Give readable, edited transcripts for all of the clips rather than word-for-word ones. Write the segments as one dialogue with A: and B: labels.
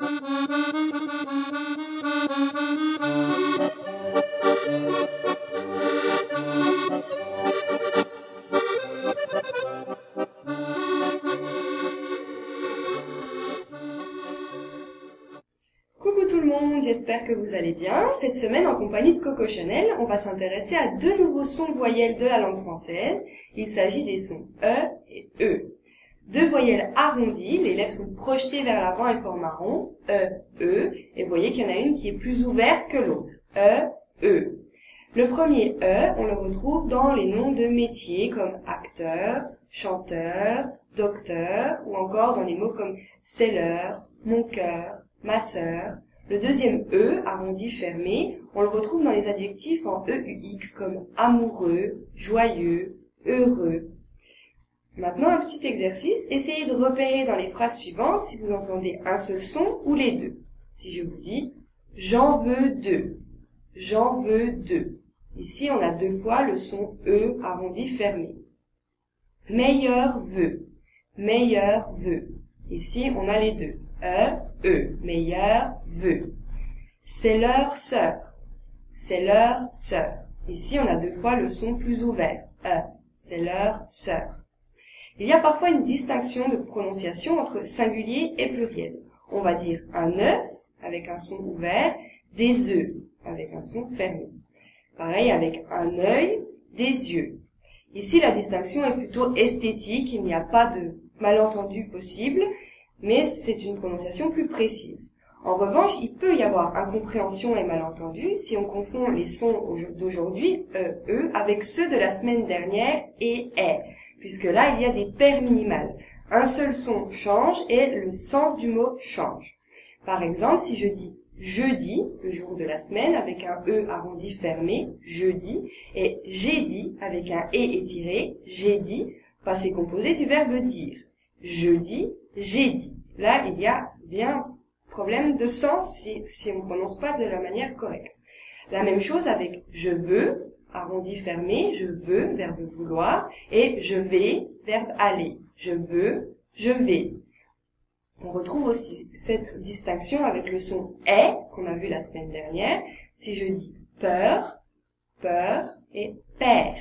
A: Coucou tout le monde, j'espère que vous allez bien. Cette semaine, en compagnie de Coco Chanel, on va s'intéresser à deux nouveaux sons voyelles de la langue française. Il s'agit des sons E et E. Deux voyelles arrondies, les lèvres sont projetées vers l'avant et forment un rond, E, E, et vous voyez qu'il y en a une qui est plus ouverte que l'autre, E, E. Le premier E, on le retrouve dans les noms de métiers comme acteur, chanteur, docteur, ou encore dans les mots comme seller, mon cœur, ma sœur. Le deuxième E, arrondi fermé, on le retrouve dans les adjectifs en EUX comme amoureux, joyeux, heureux. Maintenant, un petit exercice, essayez de repérer dans les phrases suivantes si vous entendez un seul son ou les deux. Si je vous dis « j'en veux deux »,« j'en veux deux ». Ici, on a deux fois le son E arrondi fermé. « meilleur vœu »,« meilleur vœu ». Ici, on a les deux. E, E, meilleur vœu. « c'est leur sœur », c'est leur sœur. Ici, on a deux fois le son plus ouvert. E, c'est leur sœur. Il y a parfois une distinction de prononciation entre singulier et pluriel. On va dire un œuf avec un son ouvert, des œufs avec un son fermé. Pareil avec un œil, des yeux. Ici, la distinction est plutôt esthétique, il n'y a pas de malentendu possible, mais c'est une prononciation plus précise. En revanche, il peut y avoir incompréhension et malentendu si on confond les sons d'aujourd'hui, E, avec ceux de la semaine dernière, et puisque là, il y a des paires minimales. Un seul son change et le sens du mot change. Par exemple, si je dis jeudi, le jour de la semaine, avec un E arrondi fermé, jeudi, et j'ai dit, avec un E étiré, j'ai dit, passé composé du verbe dire. Jeudi, j'ai dit. Là, il y a bien problème de sens si on ne prononce pas de la manière correcte. La même chose avec je veux, arrondi fermé, je veux, verbe vouloir, et je vais, verbe aller. Je veux, je vais. On retrouve aussi cette distinction avec le son est, qu'on a vu la semaine dernière. Si je dis peur, peur, et père.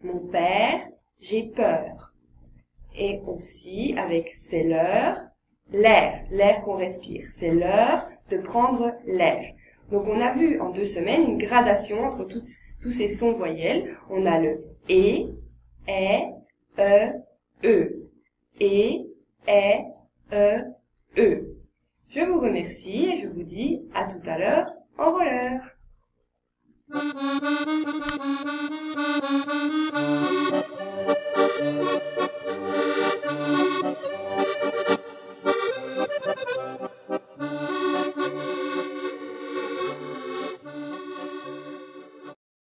A: Mon père, j'ai peur. Et aussi avec c'est l'heure, l'air qu'on respire. C'est l'heure de prendre l'air. Donc on a vu en 2 semaines une gradation entre tous ces sons voyelles. On a le et, e, et, e. Je vous remercie et je vous dis à tout à l'heure en roller.